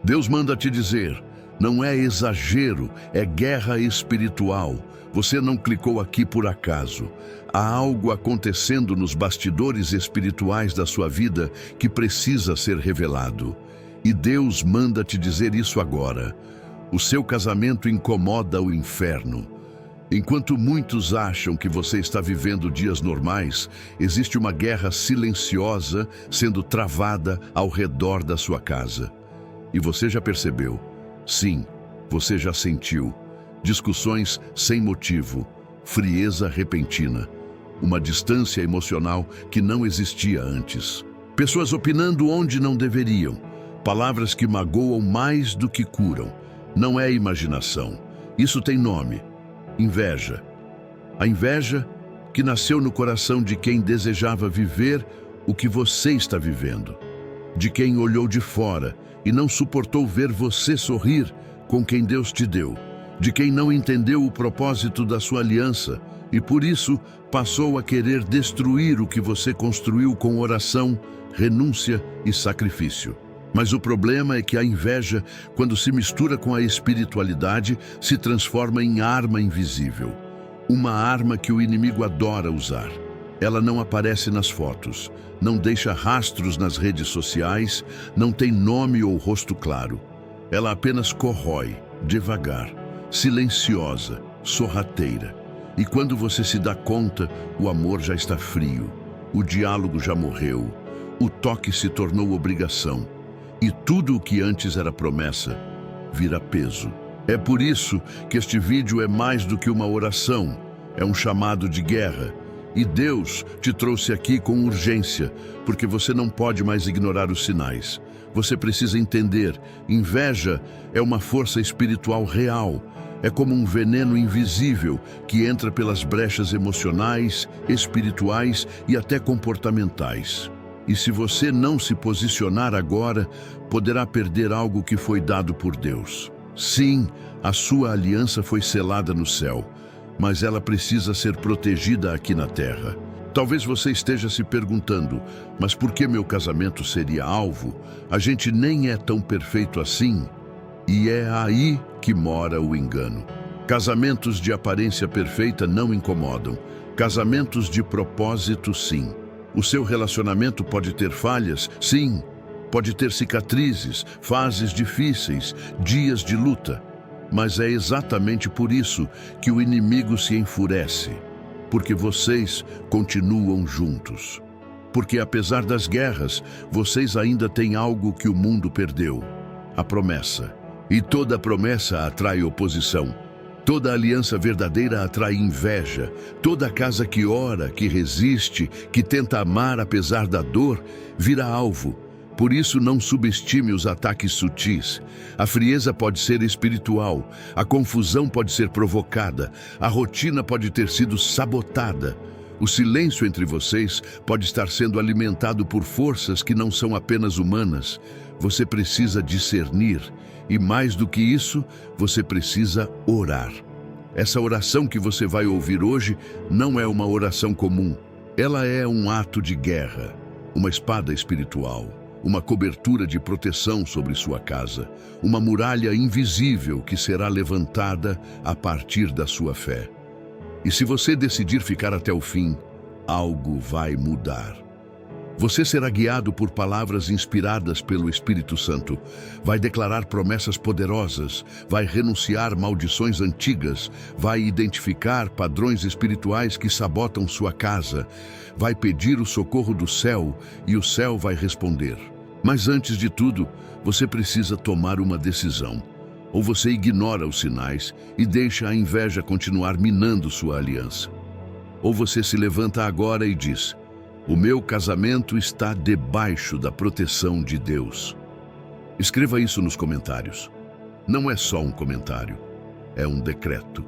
Deus manda te dizer, não é exagero, é guerra espiritual. Você não clicou aqui por acaso. Há algo acontecendo nos bastidores espirituais da sua vida que precisa ser revelado. E Deus manda te dizer isso agora. O seu casamento incomoda o inferno. Enquanto muitos acham que você está vivendo dias normais, existe uma guerra silenciosa sendo travada ao redor da sua casa. E você já percebeu? Sim, você já sentiu. Discussões sem motivo, frieza repentina, uma distância emocional que não existia antes. Pessoas opinando onde não deveriam, palavras que magoam mais do que curam. Não é imaginação, isso tem nome: inveja. A inveja que nasceu no coração de quem desejava viver o que você está vivendo, de quem olhou de fora e não suportou ver você sorrir com quem Deus te deu, de quem não entendeu o propósito da sua aliança e por isso passou a querer destruir o que você construiu com oração, renúncia e sacrifício. Mas o problema é que a inveja, quando se mistura com a espiritualidade, se transforma em arma invisível. Uma arma que o inimigo adora usar. Ela não aparece nas fotos, não deixa rastros nas redes sociais, não tem nome ou rosto claro. Ela apenas corrói, devagar, silenciosa, sorrateira. E quando você se dá conta, o amor já está frio, o diálogo já morreu, o toque se tornou obrigação. E tudo o que antes era promessa vira peso. É por isso que este vídeo é mais do que uma oração, é um chamado de guerra. E Deus te trouxe aqui com urgência, porque você não pode mais ignorar os sinais. Você precisa entender, inveja é uma força espiritual real. É como um veneno invisível que entra pelas brechas emocionais, espirituais e até comportamentais. E se você não se posicionar agora, poderá perder algo que foi dado por Deus. Sim, a sua aliança foi selada no céu, mas ela precisa ser protegida aqui na terra. Talvez você esteja se perguntando, mas por que meu casamento seria alvo? A gente nem é tão perfeito assim. E é aí que mora o engano. Casamentos de aparência perfeita não incomodam. Casamentos de propósito, sim. O seu relacionamento pode ter falhas, sim. Pode ter cicatrizes, fases difíceis, dias de luta. Mas é exatamente por isso que o inimigo se enfurece. Porque vocês continuam juntos. Porque apesar das guerras, vocês ainda têm algo que o mundo perdeu: a promessa. E toda promessa atrai oposição. Toda aliança verdadeira atrai inveja. Toda casa que ora, que resiste, que tenta amar apesar da dor, vira alvo. Por isso, não subestime os ataques sutis. A frieza pode ser espiritual, a confusão pode ser provocada, a rotina pode ter sido sabotada. O silêncio entre vocês pode estar sendo alimentado por forças que não são apenas humanas. Você precisa discernir e, mais do que isso, você precisa orar. Essa oração que você vai ouvir hoje não é uma oração comum. Ela é um ato de guerra, uma espada espiritual, uma cobertura de proteção sobre sua casa, uma muralha invisível que será levantada a partir da sua fé. E se você decidir ficar até o fim, algo vai mudar. Você será guiado por palavras inspiradas pelo Espírito Santo, vai declarar promessas poderosas, vai renunciar maldições antigas, vai identificar padrões espirituais que sabotam sua casa, vai pedir o socorro do céu e o céu vai responder. Mas antes de tudo, você precisa tomar uma decisão. Ou você ignora os sinais e deixa a inveja continuar minando sua aliança. Ou você se levanta agora e diz: o meu casamento está debaixo da proteção de Deus. Escreva isso nos comentários. Não é só um comentário, é um decreto.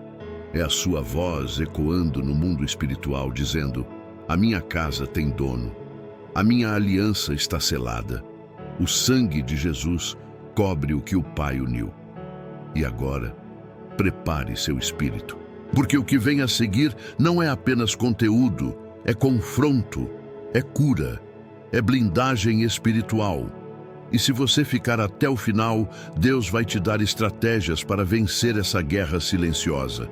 É a sua voz ecoando no mundo espiritual dizendo: a minha casa tem dono, a minha aliança está selada. O sangue de Jesus cobre o que o Pai uniu. E agora, prepare seu espírito, porque o que vem a seguir não é apenas conteúdo, é confronto, é cura, é blindagem espiritual. E se você ficar até o final, Deus vai te dar estratégias para vencer essa guerra silenciosa.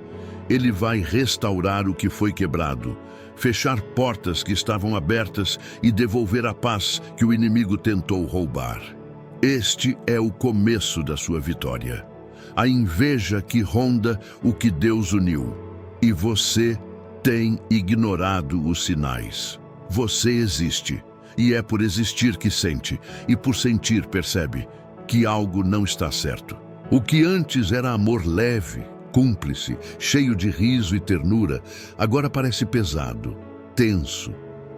Ele vai restaurar o que foi quebrado, fechar portas que estavam abertas e devolver a paz que o inimigo tentou roubar. Este é o começo da sua vitória. A inveja que ronda o que Deus uniu. E você tem ignorado os sinais. Você existe. E é por existir que sente, e por sentir percebe que algo não está certo. O que antes era amor leve, cúmplice, cheio de riso e ternura, agora parece pesado, tenso,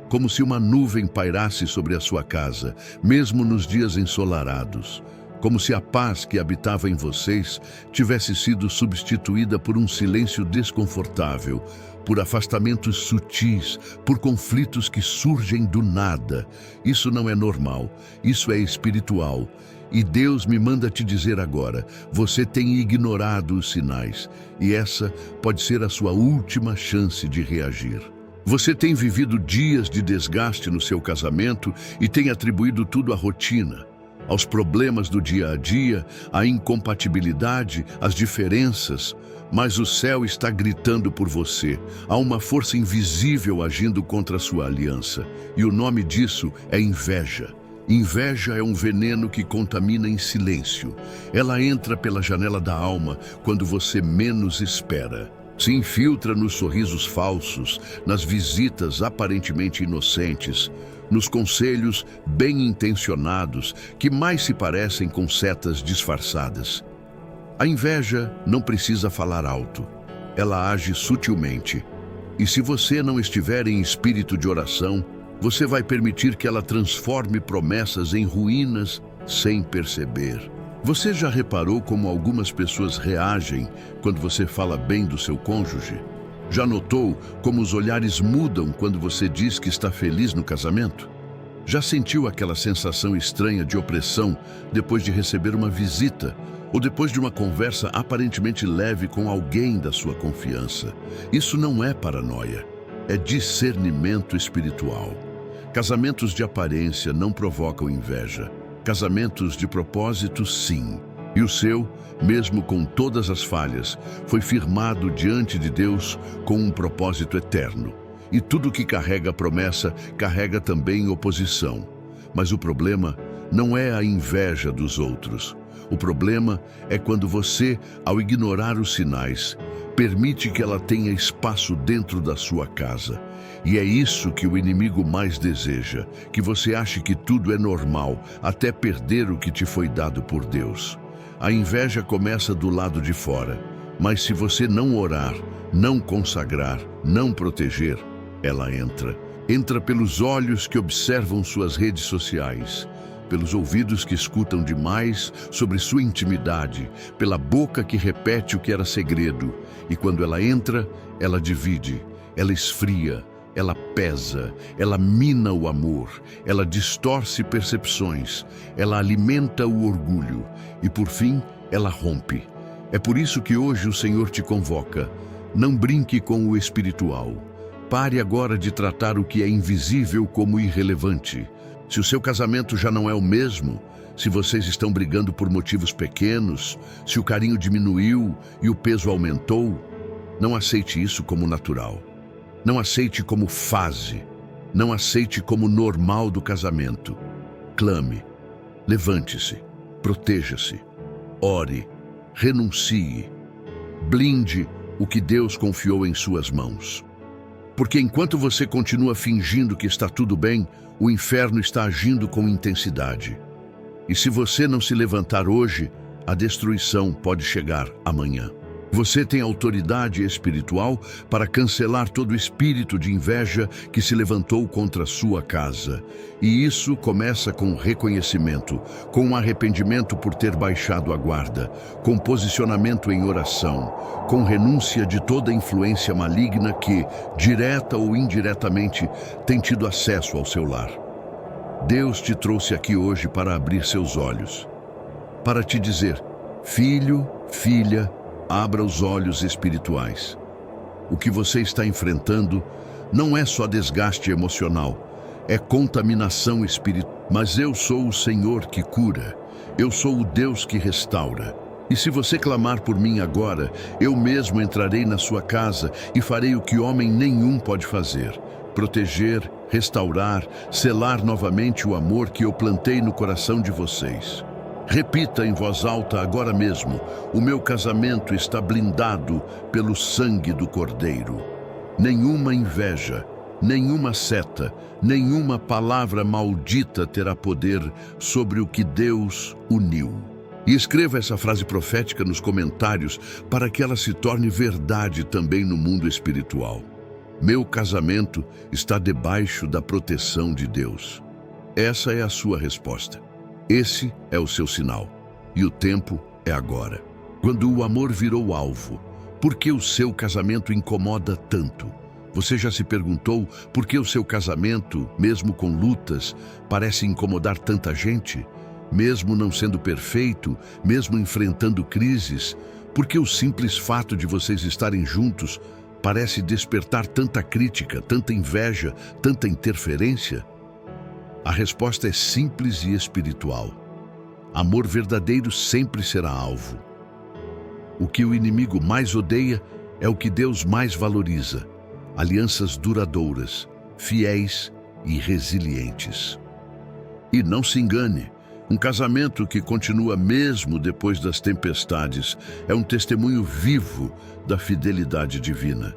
como se uma nuvem pairasse sobre a sua casa, mesmo nos dias ensolarados. Como se a paz que habitava em vocês tivesse sido substituída por um silêncio desconfortável, por afastamentos sutis, por conflitos que surgem do nada. Isso não é normal, isso é espiritual. E Deus me manda te dizer agora, você tem ignorado os sinais, e essa pode ser a sua última chance de reagir. Você tem vivido dias de desgaste no seu casamento e tem atribuído tudo à rotina, aos problemas do dia a dia, à incompatibilidade, às diferenças. Mas o céu está gritando por você. Há uma força invisível agindo contra a sua aliança. E o nome disso é inveja. Inveja é um veneno que contamina em silêncio. Ela entra pela janela da alma quando você menos espera. Se infiltra nos sorrisos falsos, nas visitas aparentemente inocentes, nos conselhos bem-intencionados que mais se parecem com setas disfarçadas. A inveja não precisa falar alto. Ela age sutilmente. E se você não estiver em espírito de oração, você vai permitir que ela transforme promessas em ruínas sem perceber. Você já reparou como algumas pessoas reagem quando você fala bem do seu cônjuge? Já notou como os olhares mudam quando você diz que está feliz no casamento? Já sentiu aquela sensação estranha de opressão depois de receber uma visita ou depois de uma conversa aparentemente leve com alguém da sua confiança? Isso não é paranoia, é discernimento espiritual. Casamentos de aparência não provocam inveja. Casamentos de propósito, sim. E o seu, mesmo com todas as falhas, foi firmado diante de Deus com um propósito eterno. E tudo que carrega promessa, carrega também oposição. Mas o problema não é a inveja dos outros. O problema é quando você, ao ignorar os sinais, permite que ela tenha espaço dentro da sua casa. E é isso que o inimigo mais deseja, que você ache que tudo é normal, até perder o que te foi dado por Deus. A inveja começa do lado de fora, mas se você não orar, não consagrar, não proteger, ela entra. Entra pelos olhos que observam suas redes sociais, pelos ouvidos que escutam demais sobre sua intimidade, pela boca que repete o que era segredo. E quando ela entra, ela divide, ela esfria, ela pesa, ela mina o amor, ela distorce percepções, ela alimenta o orgulho e, por fim, ela rompe. É por isso que hoje o Senhor te convoca. Não brinque com o espiritual. Pare agora de tratar o que é invisível como irrelevante. Se o seu casamento já não é o mesmo, se vocês estão brigando por motivos pequenos, se o carinho diminuiu e o peso aumentou, não aceite isso como natural. Não aceite como fase. Não aceite como normal do casamento. Clame, levante-se, proteja-se, ore, renuncie, blinde o que Deus confiou em suas mãos. Porque enquanto você continua fingindo que está tudo bem, o inferno está agindo com intensidade. E se você não se levantar hoje, a destruição pode chegar amanhã. Você tem autoridade espiritual para cancelar todo espírito de inveja que se levantou contra a sua casa. E isso começa com reconhecimento, com um arrependimento por ter baixado a guarda, com posicionamento em oração, com renúncia de toda influência maligna que, direta ou indiretamente, tem tido acesso ao seu lar. Deus te trouxe aqui hoje para abrir seus olhos, para te dizer: filho, filha, abra os olhos espirituais. O que você está enfrentando não é só desgaste emocional, é contaminação espiritual. Mas eu sou o Senhor que cura, eu sou o Deus que restaura. E se você clamar por mim agora, eu mesmo entrarei na sua casa e farei o que homem nenhum pode fazer: proteger, restaurar, selar novamente o amor que eu plantei no coração de vocês. Repita em voz alta agora mesmo: o meu casamento está blindado pelo sangue do Cordeiro. Nenhuma inveja, nenhuma seta, nenhuma palavra maldita terá poder sobre o que Deus uniu. E escreva essa frase profética nos comentários para que ela se torne verdade também no mundo espiritual. Meu casamento está debaixo da proteção de Deus. Essa é a sua resposta. Esse é o seu sinal. E o tempo é agora. Quando o amor virou alvo, por que o seu casamento incomoda tanto? Você já se perguntou por que o seu casamento, mesmo com lutas, parece incomodar tanta gente? Mesmo não sendo perfeito, mesmo enfrentando crises, por que o simples fato de vocês estarem juntos parece despertar tanta crítica, tanta inveja, tanta interferência? A resposta é simples e espiritual. Amor verdadeiro sempre será alvo. O que o inimigo mais odeia é o que Deus mais valoriza: alianças duradouras, fiéis e resilientes. E não se engane, um casamento que continua mesmo depois das tempestades é um testemunho vivo da fidelidade divina.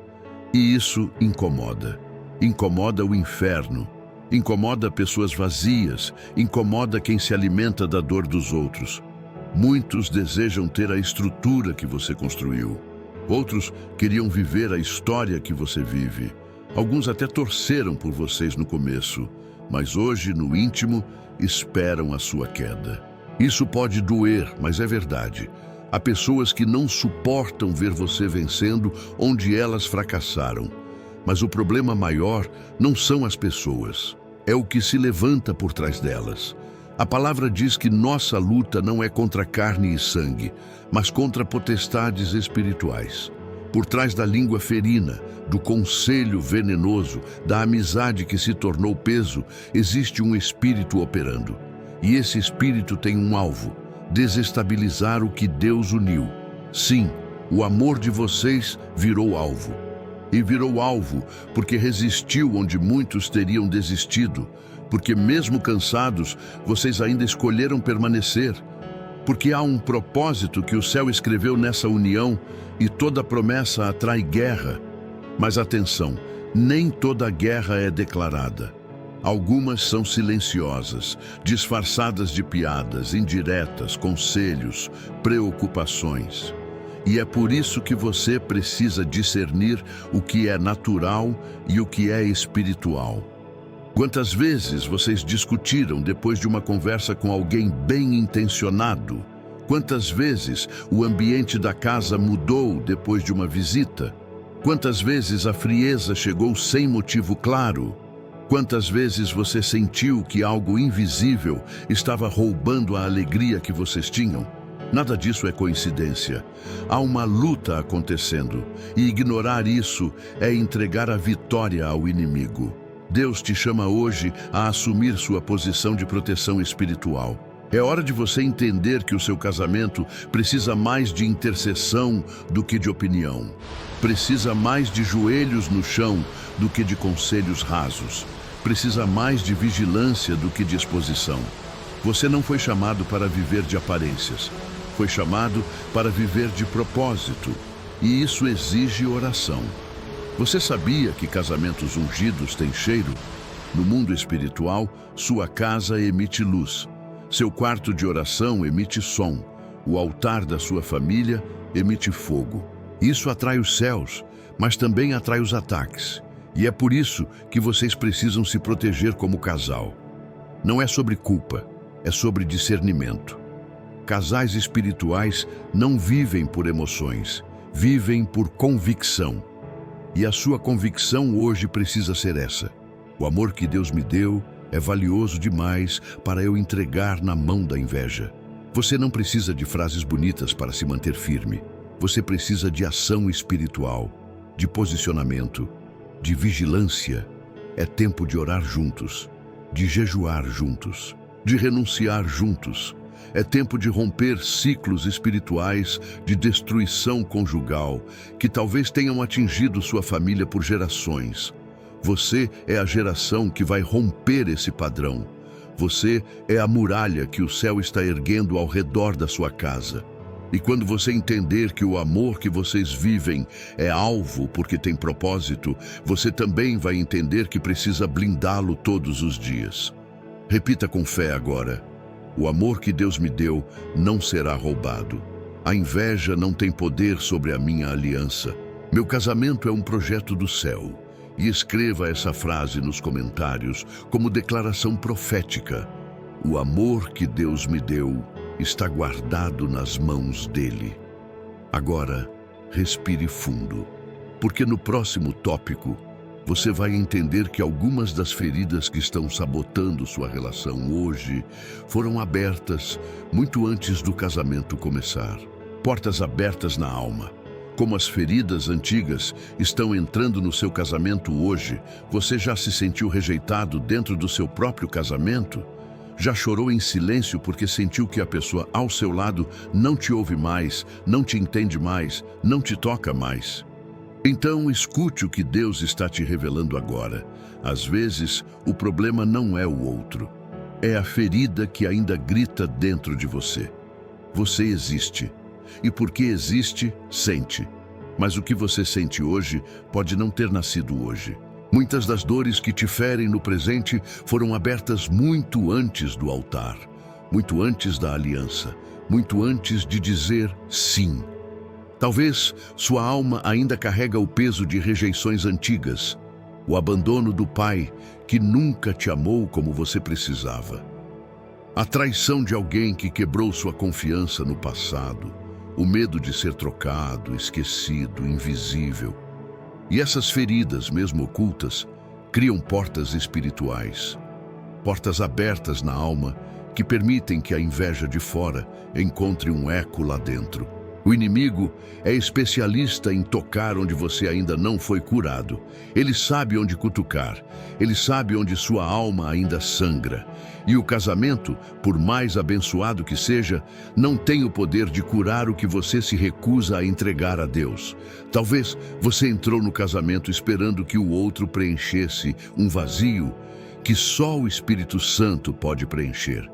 E isso incomoda. Incomoda o inferno. Incomoda pessoas vazias. Incomoda quem se alimenta da dor dos outros. Muitos desejam ter a estrutura que você construiu. Outros queriam viver a história que você vive. Alguns até torceram por vocês no começo, mas hoje, no íntimo, esperam a sua queda. Isso pode doer, mas é verdade. Há pessoas que não suportam ver você vencendo onde elas fracassaram. Mas o problema maior não são as pessoas, é o que se levanta por trás delas. A palavra diz que nossa luta não é contra carne e sangue, mas contra potestades espirituais. Por trás da língua ferina, do conselho venenoso, da amizade que se tornou peso, existe um espírito operando. E esse espírito tem um alvo: desestabilizar o que Deus uniu. Sim, o amor de vocês virou alvo. E virou alvo porque resistiu onde muitos teriam desistido, porque mesmo cansados, vocês ainda escolheram permanecer. Porque há um propósito que o céu escreveu nessa união e toda promessa atrai guerra. Mas atenção, nem toda guerra é declarada. Algumas são silenciosas, disfarçadas de piadas, indiretas, conselhos, preocupações. E é por isso que você precisa discernir o que é natural e o que é espiritual. Quantas vezes vocês discutiram depois de uma conversa com alguém bem intencionado? Quantas vezes o ambiente da casa mudou depois de uma visita? Quantas vezes a frieza chegou sem motivo claro? Quantas vezes você sentiu que algo invisível estava roubando a alegria que vocês tinham? Nada disso é coincidência. Há uma luta acontecendo, e ignorar isso é entregar a vitória ao inimigo. Deus te chama hoje a assumir sua posição de proteção espiritual. É hora de você entender que o seu casamento precisa mais de intercessão do que de opinião. Precisa mais de joelhos no chão do que de conselhos rasos. Precisa mais de vigilância do que de exposição. Você não foi chamado para viver de aparências. Foi chamado para viver de propósito. E isso exige oração. Você sabia que casamentos ungidos têm cheiro? No mundo espiritual, sua casa emite luz. Seu quarto de oração emite som. O altar da sua família emite fogo. Isso atrai os céus, mas também atrai os ataques. E é por isso que vocês precisam se proteger como casal. Não é sobre culpa, é sobre discernimento. Casais espirituais não vivem por emoções, vivem por convicção. E a sua convicção hoje precisa ser essa: o amor que Deus me deu é valioso demais para eu entregar na mão da inveja. Você não precisa de frases bonitas para se manter firme. Você precisa de ação espiritual, de posicionamento, de vigilância. É tempo de orar juntos. de jejuar juntos, de renunciar juntos. É tempo de romper ciclos espirituais de destruição conjugal que talvez tenham atingido sua família por gerações. Você é a geração que vai romper esse padrão. Você é a muralha que o céu está erguendo ao redor da sua casa. E quando você entender que o amor que vocês vivem é alvo porque tem propósito, você também vai entender que precisa blindá-lo todos os dias. Repita com fé agora: o amor que Deus me deu não será roubado. A inveja não tem poder sobre a minha aliança. Meu casamento é um projeto do céu. E escreva essa frase nos comentários como declaração profética. O amor que Deus me deu está guardado nas mãos dele. Agora, respire fundo, porque no próximo tópico, você vai entender que algumas das feridas que estão sabotando sua relação hoje foram abertas muito antes do casamento começar. Portas abertas na alma. Como as feridas antigas estão entrando no seu casamento hoje, você já se sentiu rejeitado dentro do seu próprio casamento? Já chorou em silêncio porque sentiu que a pessoa ao seu lado não te ouve mais, não te entende mais, não te toca mais? Então escute o que Deus está te revelando agora. Às vezes, o problema não é o outro. É a ferida que ainda grita dentro de você. Você existe. E porque existe, sente. Mas o que você sente hoje pode não ter nascido hoje. Muitas das dores que te ferem no presente foram abertas muito antes do altar, muito antes da aliança, muito antes de dizer sim. Talvez sua alma ainda carrega o peso de rejeições antigas, o abandono do pai que nunca te amou como você precisava, a traição de alguém que quebrou sua confiança no passado, o medo de ser trocado, esquecido, invisível. E essas feridas, mesmo ocultas, criam portas espirituais, portas abertas na alma que permitem que a inveja de fora encontre um eco lá dentro. O inimigo é especialista em tocar onde você ainda não foi curado. Ele sabe onde cutucar, ele sabe onde sua alma ainda sangra. E o casamento, por mais abençoado que seja, não tem o poder de curar o que você se recusa a entregar a Deus. Talvez você entrou no casamento esperando que o outro preenchesse um vazio que só o Espírito Santo pode preencher,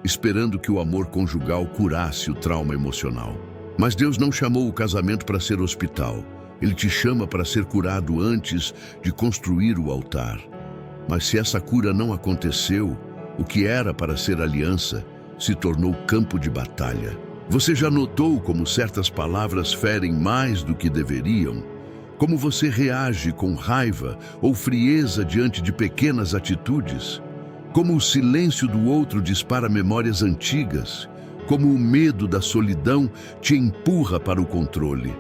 esperando que o amor conjugal curasse o trauma emocional. Mas Deus não chamou o casamento para ser hospital. Ele te chama para ser curado antes de construir o altar. Mas se essa cura não aconteceu, o que era para ser aliança se tornou campo de batalha. Você já notou como certas palavras ferem mais do que deveriam? Como você reage com raiva ou frieza diante de pequenas atitudes? Como o silêncio do outro dispara memórias antigas? Como o medo da solidão te empurra para o controle?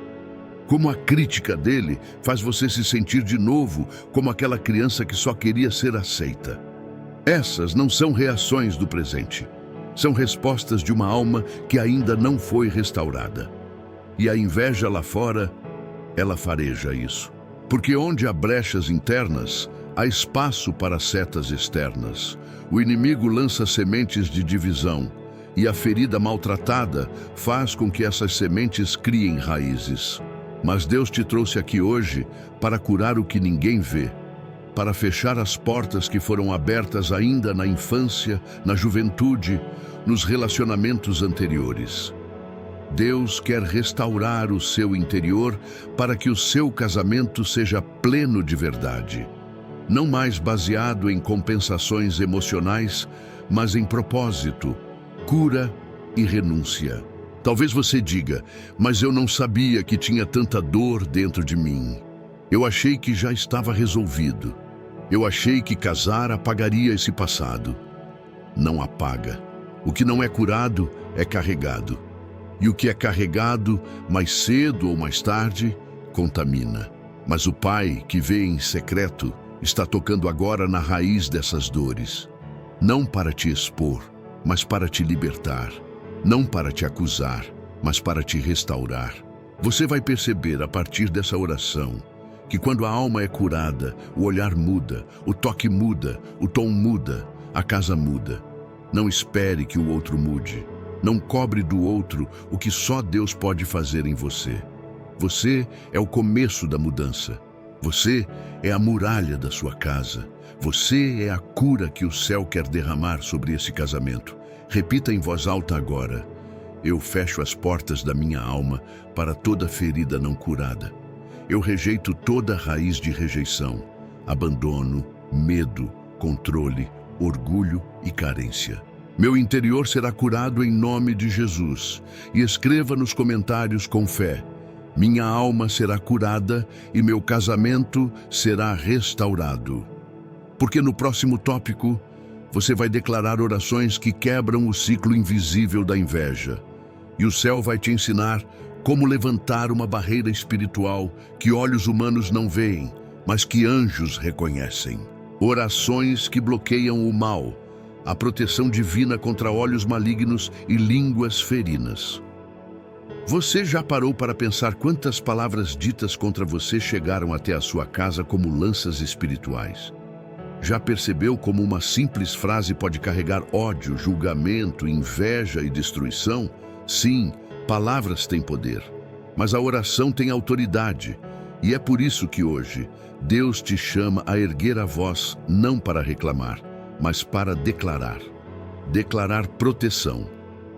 Como a crítica dele faz você se sentir de novo como aquela criança que só queria ser aceita? Essas não são reações do presente. São respostas de uma alma que ainda não foi restaurada. E a inveja lá fora, ela fareja isso. Porque onde há brechas internas, há espaço para setas externas. O inimigo lança sementes de divisão. E a ferida maltratada faz com que essas sementes criem raízes. Mas Deus te trouxe aqui hoje para curar o que ninguém vê, para fechar as portas que foram abertas ainda na infância, na juventude, nos relacionamentos anteriores. Deus quer restaurar o seu interior para que o seu casamento seja pleno de verdade. Não mais baseado em compensações emocionais, mas em propósito, cura e renúncia. Talvez você diga, mas eu não sabia que tinha tanta dor dentro de mim. Eu achei que já estava resolvido. Eu achei que casar apagaria esse passado. Não apaga. O que não é curado é carregado. E o que é carregado, mais cedo ou mais tarde, contamina. Mas o Pai, que vê em secreto, está tocando agora na raiz dessas dores. Não para te expor, mas para te libertar. Não para te acusar, mas para te restaurar. Você vai perceber a partir dessa oração que quando a alma é curada, o olhar muda, o toque muda, o tom muda, a casa muda. Não espere que o outro mude. Não cobre do outro o que só Deus pode fazer em você. Você é o começo da mudança. Você é a muralha da sua casa. Você é a cura que o céu quer derramar sobre esse casamento. Repita em voz alta agora: eu fecho as portas da minha alma para toda ferida não curada. Eu rejeito toda raiz de rejeição, abandono, medo, controle, orgulho e carência. Meu interior será curado em nome de Jesus. E escreva nos comentários com fé: minha alma será curada e meu casamento será restaurado. Porque no próximo tópico, você vai declarar orações que quebram o ciclo invisível da inveja. E o céu vai te ensinar como levantar uma barreira espiritual que olhos humanos não veem, mas que anjos reconhecem. Orações que bloqueiam o mal, a proteção divina contra olhos malignos e línguas ferinas. Você já parou para pensar quantas palavras ditas contra você chegaram até a sua casa como lanças espirituais? Já percebeu como uma simples frase pode carregar ódio, julgamento, inveja e destruição? Sim, palavras têm poder, mas a oração tem autoridade. E é por isso que hoje Deus te chama a erguer a voz, não para reclamar, mas para declarar. Declarar proteção,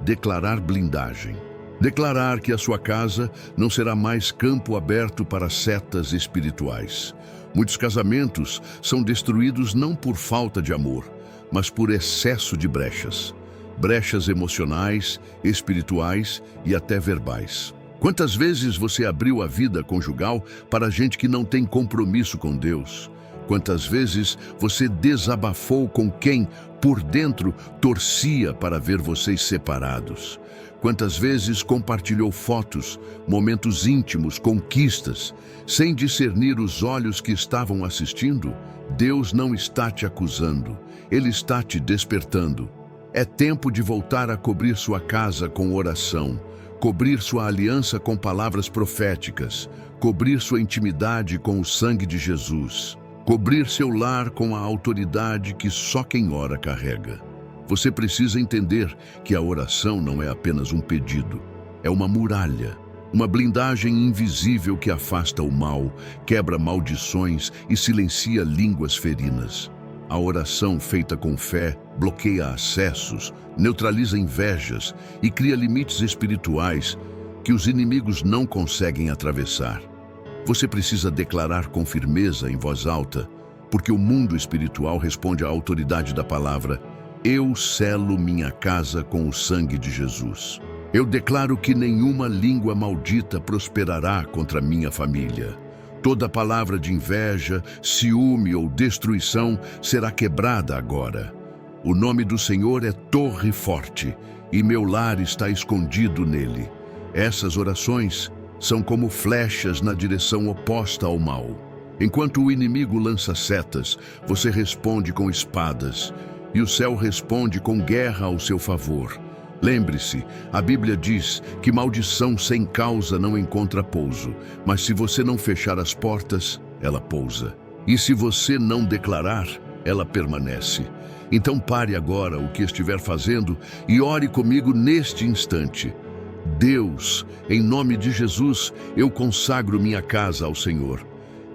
declarar blindagem. Declarar que a sua casa não será mais campo aberto para setas espirituais. Muitos casamentos são destruídos não por falta de amor, mas por excesso de brechas. Brechas emocionais, espirituais e até verbais. Quantas vezes você abriu a vida conjugal para gente que não tem compromisso com Deus? Quantas vezes você desabafou com quem, por dentro, torcia para ver vocês separados? Quantas vezes compartilhou fotos, momentos íntimos, conquistas, sem discernir os olhos que estavam assistindo? Deus não está te acusando, Ele está te despertando. É tempo de voltar a cobrir sua casa com oração, cobrir sua aliança com palavras proféticas, cobrir sua intimidade com o sangue de Jesus, cobrir seu lar com a autoridade que só quem ora carrega. Você precisa entender que a oração não é apenas um pedido, é uma muralha, uma blindagem invisível que afasta o mal, quebra maldições e silencia línguas ferinas. A oração feita com fé bloqueia acessos, neutraliza invejas e cria limites espirituais que os inimigos não conseguem atravessar. Você precisa declarar com firmeza em voz alta, porque o mundo espiritual responde à autoridade da palavra: eu selo minha casa com o sangue de Jesus. Eu declaro que nenhuma língua maldita prosperará contra minha família. Toda palavra de inveja, ciúme ou destruição será quebrada agora. O nome do Senhor é torre forte, e meu lar está escondido nele. Essas orações são como flechas na direção oposta ao mal. Enquanto o inimigo lança setas, você responde com espadas, e o céu responde com guerra ao seu favor. Lembre-se, a Bíblia diz que maldição sem causa não encontra pouso, mas se você não fechar as portas, ela pousa. E se você não declarar, ela permanece. Então pare agora o que estiver fazendo e ore comigo neste instante. Deus, em nome de Jesus, eu consagro minha casa ao Senhor.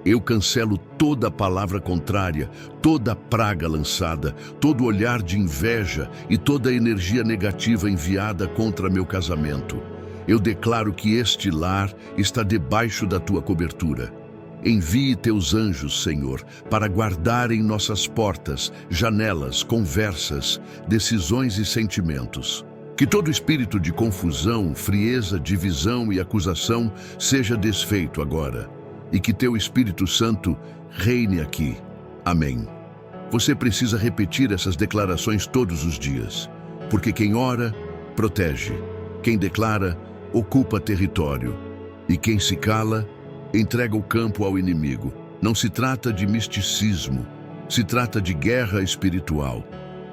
Eu cancelo toda palavra contrária, toda praga lançada, todo olhar de inveja e toda energia negativa enviada contra meu casamento. Eu declaro que este lar está debaixo da tua cobertura. Envie teus anjos, Senhor, para guardarem nossas portas, janelas, conversas, decisões e sentimentos. Que todo espírito de confusão, frieza, divisão e acusação seja desfeito agora. E que teu Espírito Santo reine aqui. Amém. Você precisa repetir essas declarações todos os dias, porque quem ora, protege. Quem declara, ocupa território. E quem se cala, entrega o campo ao inimigo. Não se trata de misticismo, se trata de guerra espiritual.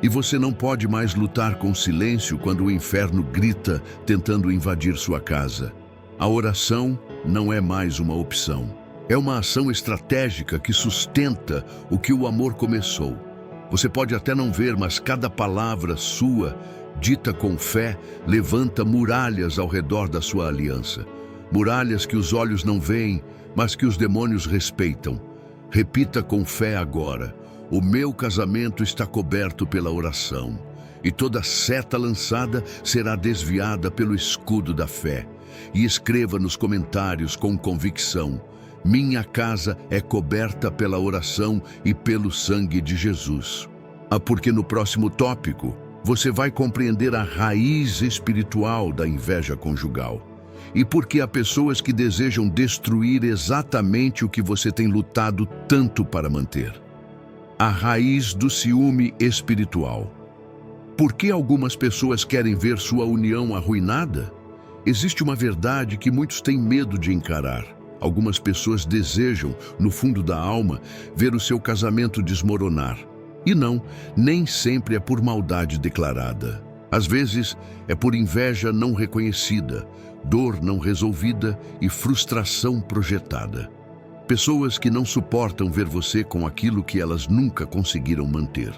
E você não pode mais lutar com silêncio quando o inferno grita tentando invadir sua casa. A oração não é mais uma opção. É uma ação estratégica que sustenta o que o amor começou. Você pode até não ver, mas cada palavra sua, dita com fé, levanta muralhas ao redor da sua aliança. Muralhas que os olhos não veem, mas que os demônios respeitam. Repita com fé agora: o meu casamento está coberto pela oração, e toda seta lançada será desviada pelo escudo da fé. E escreva nos comentários com convicção: minha casa é coberta pela oração e pelo sangue de Jesus. Porque no próximo tópico, você vai compreender a raiz espiritual da inveja conjugal. E porque há pessoas que desejam destruir exatamente o que você tem lutado tanto para manter. A raiz do ciúme espiritual. Por que algumas pessoas querem ver sua união arruinada? Existe uma verdade que muitos têm medo de encarar. Algumas pessoas desejam, no fundo da alma, ver o seu casamento desmoronar. E não, nem sempre é por maldade declarada. Às vezes, é por inveja não reconhecida, dor não resolvida e frustração projetada. Pessoas que não suportam ver você com aquilo que elas nunca conseguiram manter.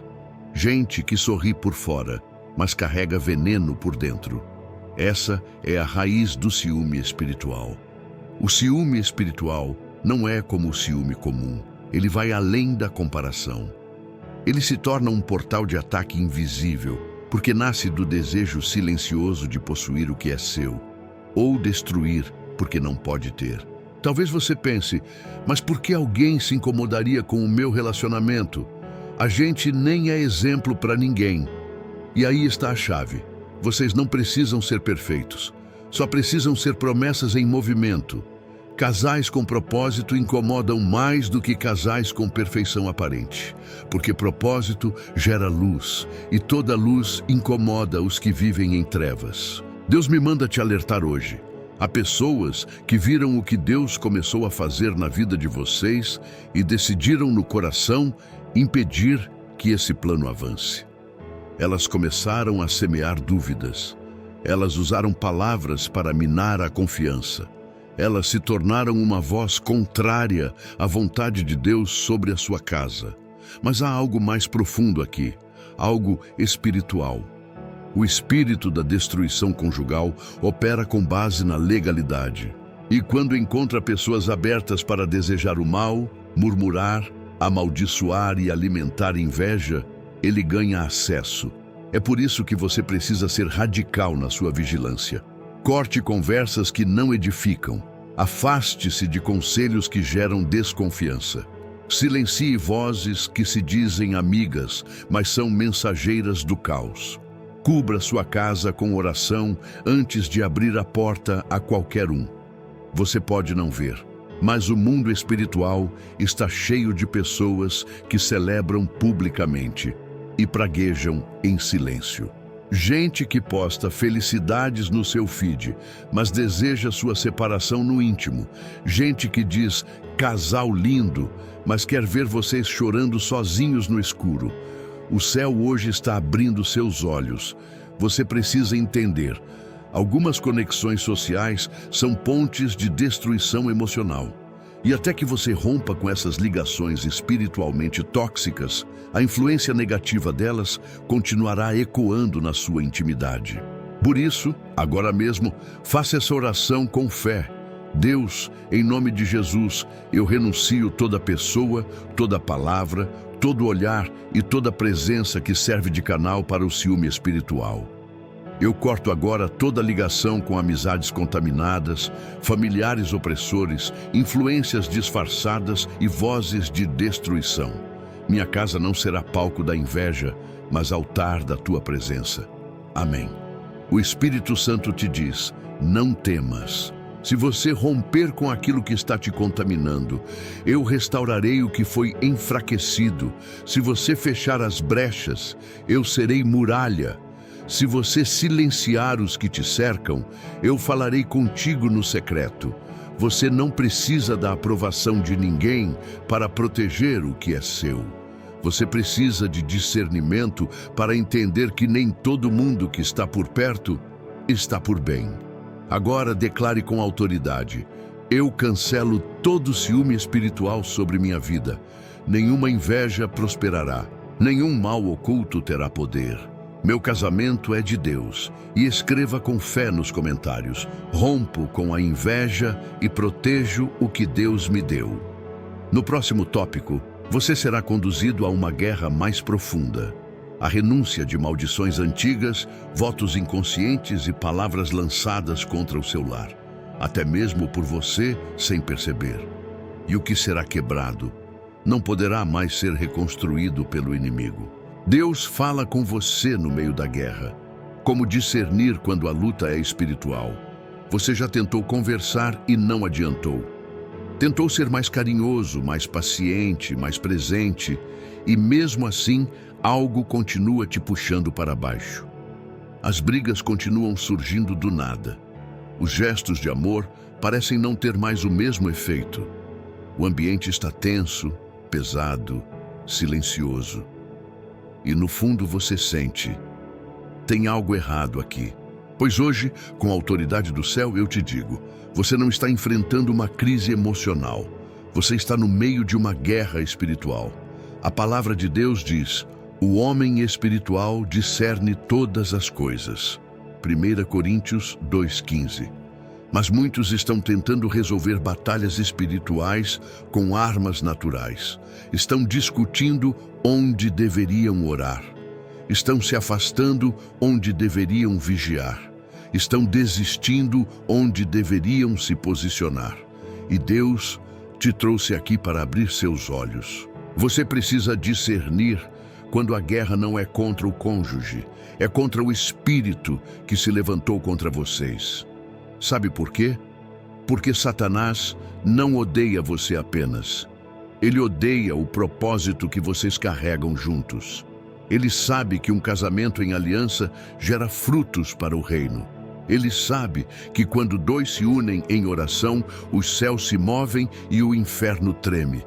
Gente que sorri por fora, mas carrega veneno por dentro. Essa é a raiz do ciúme espiritual. O ciúme espiritual não é como o ciúme comum. Ele vai além da comparação. Ele se torna um portal de ataque invisível, porque nasce do desejo silencioso de possuir o que é seu, ou destruir porque não pode ter. Talvez você pense, mas por que alguém se incomodaria com o meu relacionamento? A gente nem é exemplo para ninguém. E aí está a chave. Vocês não precisam ser perfeitos. Só precisam ser promessas em movimento. Casais com propósito incomodam mais do que casais com perfeição aparente. Porque propósito gera luz, e toda luz incomoda os que vivem em trevas. Deus me manda te alertar hoje. Há pessoas que viram o que Deus começou a fazer na vida de vocês e decidiram no coração impedir que esse plano avance. Elas começaram a semear dúvidas. Elas usaram palavras para minar a confiança. Elas se tornaram uma voz contrária à vontade de Deus sobre a sua casa. Mas há algo mais profundo aqui, algo espiritual. O espírito da destruição conjugal opera com base na legalidade. E quando encontra pessoas abertas para desejar o mal, murmurar, amaldiçoar e alimentar inveja, ele ganha acesso. É por isso que você precisa ser radical na sua vigilância. Corte conversas que não edificam. Afaste-se de conselhos que geram desconfiança. Silencie vozes que se dizem amigas, mas são mensageiras do caos. Cubra sua casa com oração antes de abrir a porta a qualquer um. Você pode não ver, mas o mundo espiritual está cheio de pessoas que celebram publicamente e praguejam em silêncio. Gente que posta felicidades no seu feed, mas deseja sua separação no íntimo. Gente que diz casal lindo, mas quer ver vocês chorando sozinhos no escuro. O céu hoje está abrindo seus olhos. Você precisa entender. Algumas conexões sociais são pontes de destruição emocional. E até que você rompa com essas ligações espiritualmente tóxicas, a influência negativa delas continuará ecoando na sua intimidade. Por isso, agora mesmo, faça essa oração com fé. Deus, em nome de Jesus, eu renuncio toda pessoa, toda palavra, todo olhar e toda presença que serve de canal para o ciúme espiritual. Eu corto agora toda ligação com amizades contaminadas, familiares opressores, influências disfarçadas e vozes de destruição. Minha casa não será palco da inveja, mas altar da tua presença. Amém. O Espírito Santo te diz: não temas. Se você romper com aquilo que está te contaminando, eu restaurarei o que foi enfraquecido. Se você fechar as brechas, eu serei muralha. Se você silenciar os que te cercam, eu falarei contigo no secreto. Você não precisa da aprovação de ninguém para proteger o que é seu. Você precisa de discernimento para entender que nem todo mundo que está por perto está por bem. Agora declare com autoridade: Eu cancelo todo ciúme espiritual sobre minha vida. Nenhuma inveja prosperará. Nenhum mal oculto terá poder. Meu casamento é de Deus. E escreva com fé nos comentários: rompo com a inveja e protejo o que Deus me deu. No próximo tópico, você será conduzido a uma guerra mais profunda. A renúncia de maldições antigas, votos inconscientes e palavras lançadas contra o seu lar, até mesmo por você sem perceber. E o que será quebrado não poderá mais ser reconstruído pelo inimigo. Deus fala com você no meio da guerra. Como discernir quando a luta é espiritual? Você já tentou conversar e não adiantou. Tentou ser mais carinhoso, mais paciente, mais presente, e mesmo assim, algo continua te puxando para baixo. As brigas continuam surgindo do nada. Os gestos de amor parecem não ter mais o mesmo efeito. O ambiente está tenso, pesado, silencioso. E no fundo você sente: tem algo errado aqui. Pois hoje, com a autoridade do céu, eu te digo: você não está enfrentando uma crise emocional. Você está no meio de uma guerra espiritual. A palavra de Deus diz: o homem espiritual discerne todas as coisas. 1 Coríntios 2,15. Mas muitos estão tentando resolver batalhas espirituais com armas naturais. Estão discutindo onde deveriam orar. Estão se afastando onde deveriam vigiar. Estão desistindo onde deveriam se posicionar. E Deus te trouxe aqui para abrir seus olhos. Você precisa discernir quando a guerra não é contra o cônjuge, é contra o espírito que se levantou contra vocês. Sabe por quê? Porque Satanás não odeia você apenas. Ele odeia o propósito que vocês carregam juntos. Ele sabe que um casamento em aliança gera frutos para o reino. Ele sabe que quando dois se unem em oração, os céus se movem e o inferno treme.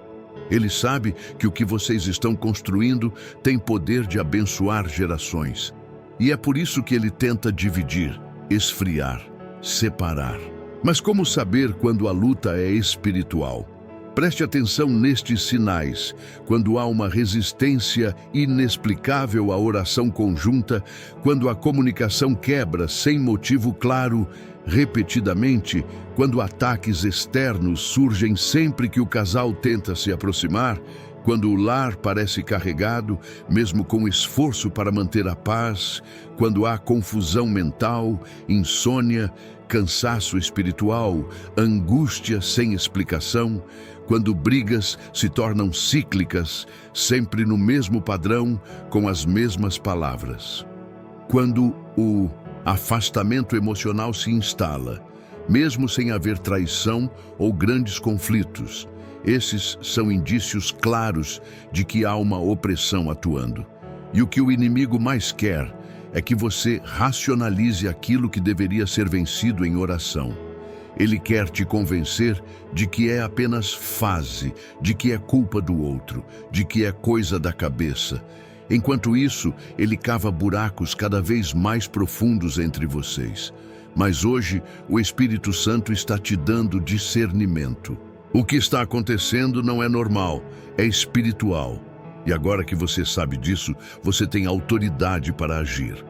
Ele sabe que o que vocês estão construindo tem poder de abençoar gerações. E é por isso que ele tenta dividir, esfriar, separar. Mas como saber quando a luta é espiritual? Preste atenção nestes sinais. Quando há uma resistência inexplicável à oração conjunta, quando a comunicação quebra sem motivo claro, repetidamente, quando ataques externos surgem sempre que o casal tenta se aproximar, quando o lar parece carregado, mesmo com esforço para manter a paz, quando há confusão mental, insônia, cansaço espiritual, angústia sem explicação, quando brigas se tornam cíclicas, sempre no mesmo padrão, com as mesmas palavras. Quando o afastamento emocional se instala, mesmo sem haver traição ou grandes conflitos, esses são indícios claros de que há uma opressão atuando. E o que o inimigo mais quer é que você racionalize aquilo que deveria ser vencido em oração. Ele quer te convencer de que é apenas fase, de que é culpa do outro, de que é coisa da cabeça. Enquanto isso, ele cava buracos cada vez mais profundos entre vocês. Mas hoje, o Espírito Santo está te dando discernimento. O que está acontecendo não é normal, é espiritual. E agora que você sabe disso, você tem autoridade para agir.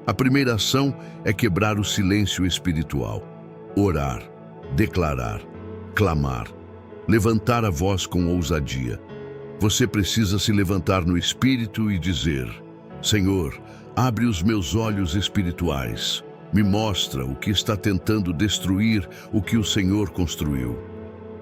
A primeira ação é quebrar o silêncio espiritual. Orar, declarar, clamar, levantar a voz com ousadia. Você precisa se levantar no espírito e dizer: Senhor, abre os meus olhos espirituais. Me mostra o que está tentando destruir o que o Senhor construiu.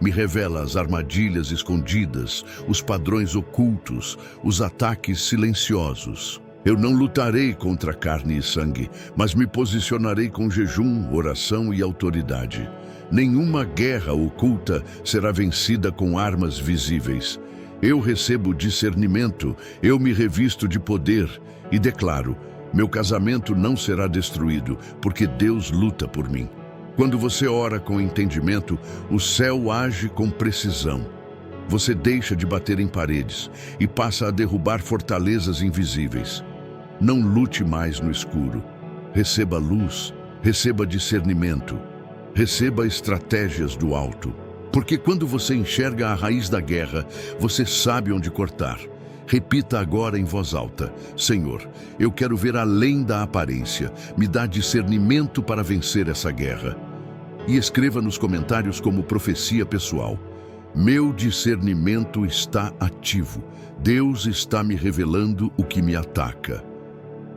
Me revela as armadilhas escondidas, os padrões ocultos, os ataques silenciosos. Eu não lutarei contra carne e sangue, mas me posicionarei com jejum, oração e autoridade. Nenhuma guerra oculta será vencida com armas visíveis. Eu recebo discernimento, eu me revisto de poder e declaro: meu casamento não será destruído, porque Deus luta por mim. Quando você ora com entendimento, o céu age com precisão. Você deixa de bater em paredes e passa a derrubar fortalezas invisíveis. Não lute mais no escuro. Receba luz, receba discernimento, receba estratégias do alto. Porque quando você enxerga a raiz da guerra, você sabe onde cortar. Repita agora em voz alta: Senhor, eu quero ver além da aparência. Me dá discernimento para vencer essa guerra. E escreva nos comentários como profecia pessoal: meu discernimento está ativo. Deus está me revelando o que me ataca.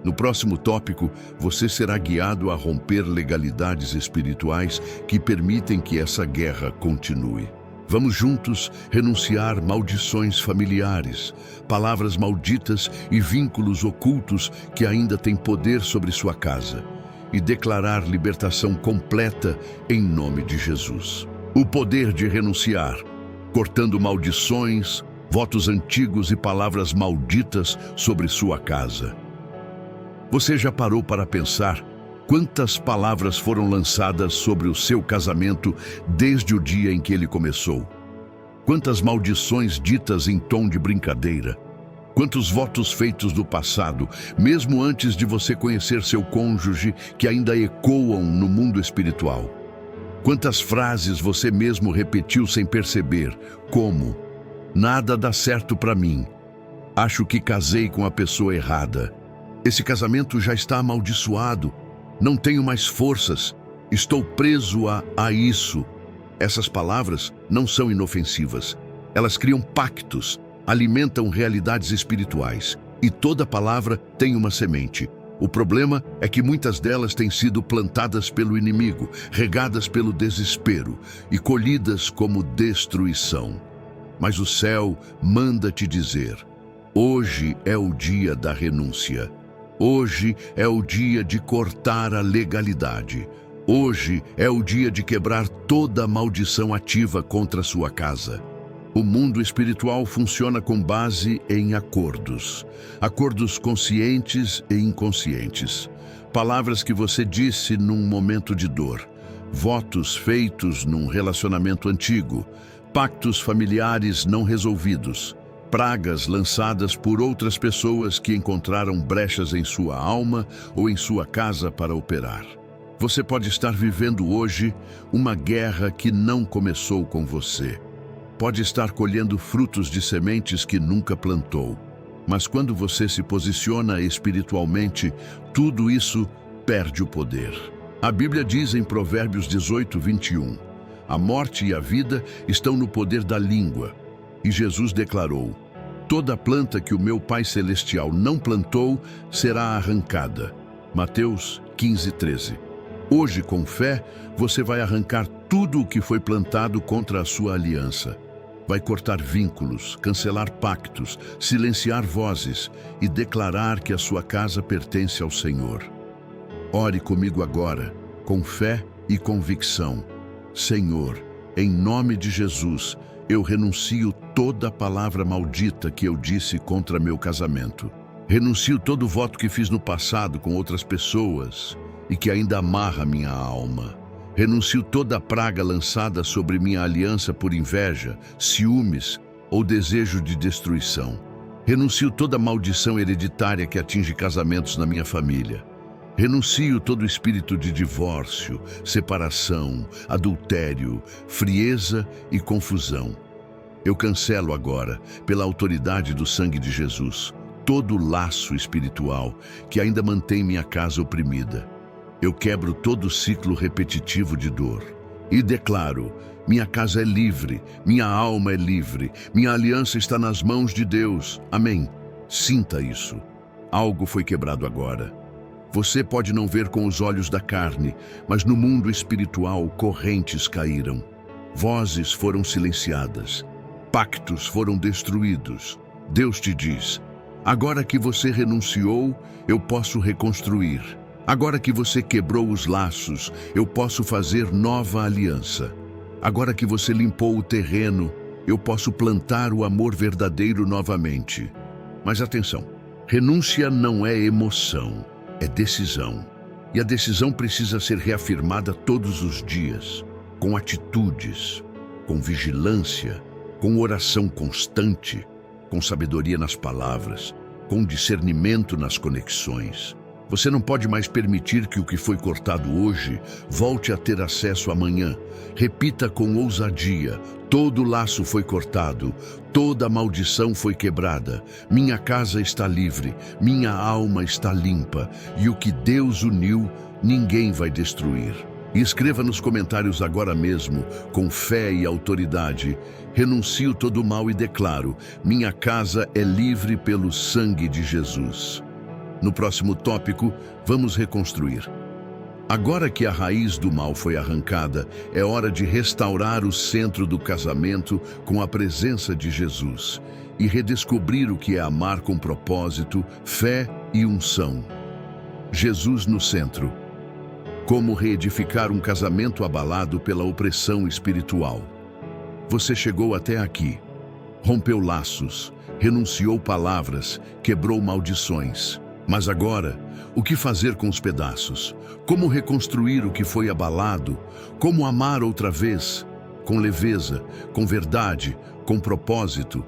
No próximo tópico, você será guiado a romper legalidades espirituais que permitem que essa guerra continue. Vamos juntos renunciar maldições familiares, palavras malditas e vínculos ocultos que ainda têm poder sobre sua casa, e declarar libertação completa em nome de Jesus. O poder de renunciar, cortando maldições, votos antigos e palavras malditas sobre sua casa. Você já parou para pensar quantas palavras foram lançadas sobre o seu casamento desde o dia em que ele começou? Quantas maldições ditas em tom de brincadeira? Quantos votos feitos do passado, mesmo antes de você conhecer seu cônjuge, que ainda ecoam no mundo espiritual? Quantas frases você mesmo repetiu sem perceber, como: nada dá certo para mim, acho que casei com a pessoa errada, esse casamento já está amaldiçoado, não tenho mais forças, estou preso a isso. Essas palavras não são inofensivas. Elas criam pactos, alimentam realidades espirituais. E toda palavra tem uma semente. O problema é que muitas delas têm sido plantadas pelo inimigo, regadas pelo desespero e colhidas como destruição. Mas o céu manda te dizer: hoje é o dia da renúncia. Hoje é o dia de cortar a legalidade. Hoje é o dia de quebrar toda a maldição ativa contra a sua casa. O mundo espiritual funciona com base em acordos. Acordos conscientes e inconscientes. Palavras que você disse num momento de dor. Votos feitos num relacionamento antigo. Pactos familiares não resolvidos. Pragas lançadas por outras pessoas que encontraram brechas em sua alma ou em sua casa para operar. Você pode estar vivendo hoje uma guerra que não começou com você. Pode estar colhendo frutos de sementes que nunca plantou. Mas quando você se posiciona espiritualmente, tudo isso perde o poder. A Bíblia diz em Provérbios 18:21, a morte e a vida estão no poder da língua. E Jesus declarou: toda planta que o meu Pai Celestial não plantou será arrancada. Mateus 15:13. Hoje, com fé, você vai arrancar tudo o que foi plantado contra a sua aliança. Vai cortar vínculos, cancelar pactos, silenciar vozes e declarar que a sua casa pertence ao Senhor. Ore comigo agora, com fé e convicção. Senhor, em nome de Jesus, eu renuncio toda a palavra maldita que eu disse contra meu casamento. Renuncio todo o voto que fiz no passado com outras pessoas e que ainda amarra minha alma. Renuncio toda a praga lançada sobre minha aliança por inveja, ciúmes ou desejo de destruição. Renuncio toda a maldição hereditária que atinge casamentos na minha família. Renuncio todo espírito de divórcio, separação, adultério, frieza e confusão. Eu cancelo agora, pela autoridade do sangue de Jesus, todo laço espiritual que ainda mantém minha casa oprimida. Eu quebro todo ciclo repetitivo de dor e declaro: minha casa é livre, minha alma é livre, minha aliança está nas mãos de Deus. Amém. Sinta isso. Algo foi quebrado agora. Você pode não ver com os olhos da carne, mas no mundo espiritual correntes caíram. Vozes foram silenciadas. Pactos foram destruídos. Deus te diz: agora que você renunciou, eu posso reconstruir. Agora que você quebrou os laços, eu posso fazer nova aliança. Agora que você limpou o terreno, eu posso plantar o amor verdadeiro novamente. Mas atenção, renúncia não é emoção. É decisão. E a decisão precisa ser reafirmada todos os dias, com atitudes, com vigilância, com oração constante, com sabedoria nas palavras, com discernimento nas conexões. Você não pode mais permitir que o que foi cortado hoje volte a ter acesso amanhã. Repita com ousadia: todo laço foi cortado, toda maldição foi quebrada. Minha casa está livre, minha alma está limpa, e o que Deus uniu, ninguém vai destruir. E escreva nos comentários agora mesmo, com fé e autoridade: renuncio todo o mal e declaro: minha casa é livre pelo sangue de Jesus. No próximo tópico, vamos reconstruir. Agora que a raiz do mal foi arrancada, é hora de restaurar o centro do casamento com a presença de Jesus e redescobrir o que é amar com propósito, fé e unção. Jesus no centro. Como reedificar um casamento abalado pela opressão espiritual. Você chegou até aqui, rompeu laços, renunciou palavras, quebrou maldições. Mas agora, o que fazer com os pedaços? Como reconstruir o que foi abalado? Como amar outra vez? Com leveza, com verdade, com propósito?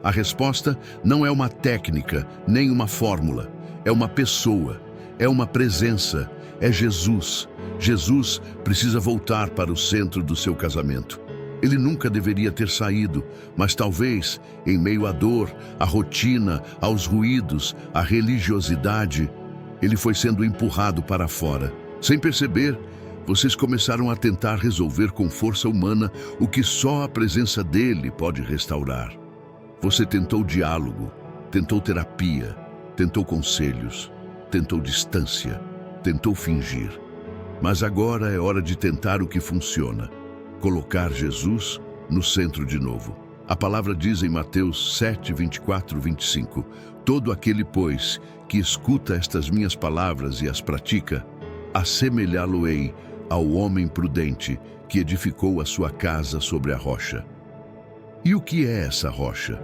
A resposta não é uma técnica, nem uma fórmula. É uma pessoa, é uma presença, é Jesus. Jesus precisa voltar para o centro do seu casamento. Ele nunca deveria ter saído, mas talvez, em meio à dor, à rotina, aos ruídos, à religiosidade, ele foi sendo empurrado para fora. Sem perceber, vocês começaram a tentar resolver com força humana o que só a presença dele pode restaurar. Você tentou diálogo, tentou terapia, tentou conselhos, tentou distância, tentou fingir. Mas agora é hora de tentar o que funciona. Colocar Jesus no centro de novo. A palavra diz em Mateus 7, 24, 25: todo aquele, pois, que escuta estas minhas palavras e as pratica, assemelhá-lo-ei ao homem prudente que edificou a sua casa sobre a rocha. E o que é essa rocha?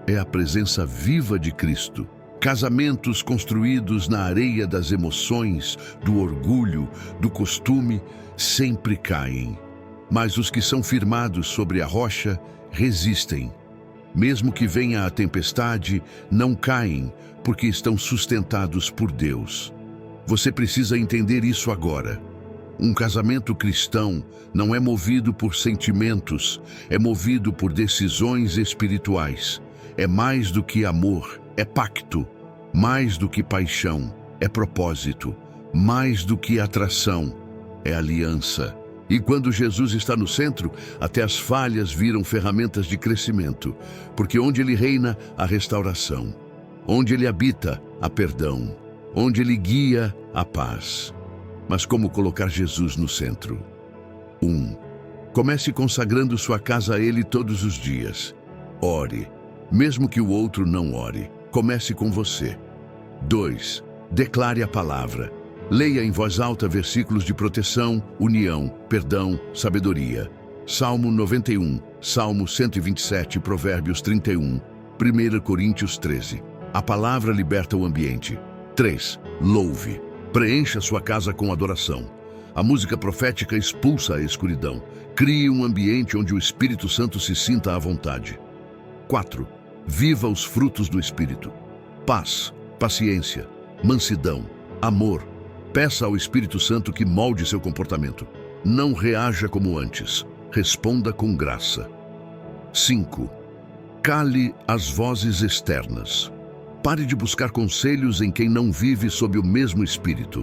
É a presença viva de Cristo. Casamentos construídos na areia das emoções, do orgulho, do costume, sempre caem. Mas os que são firmados sobre a rocha resistem. Mesmo que venha a tempestade, não caem, porque estão sustentados por Deus. Você precisa entender isso agora. Um casamento cristão não é movido por sentimentos, é movido por decisões espirituais. É mais do que amor, é pacto. Mais do que paixão, é propósito. Mais do que atração, é aliança. E quando Jesus está no centro, até as falhas viram ferramentas de crescimento, porque onde ele reina, há restauração. Onde ele habita, há perdão. Onde ele guia, há paz. Mas como colocar Jesus no centro? 1. Comece consagrando sua casa a ele todos os dias. Ore, mesmo que o outro não ore. Comece com você. 2. Declare a palavra. Leia em voz alta versículos de proteção, união, perdão, sabedoria. Salmo 91, Salmo 127, Provérbios 31, 1 Coríntios 13. A palavra liberta o ambiente. 3. Louve. Preencha sua casa com adoração. A música profética expulsa a escuridão. Crie um ambiente onde o Espírito Santo se sinta à vontade. 4. Viva os frutos do Espírito. Paz, paciência, mansidão, amor. Peça ao Espírito Santo que molde seu comportamento. Não reaja como antes. Responda com graça. 5. Cale as vozes externas. Pare de buscar conselhos em quem não vive sob o mesmo espírito.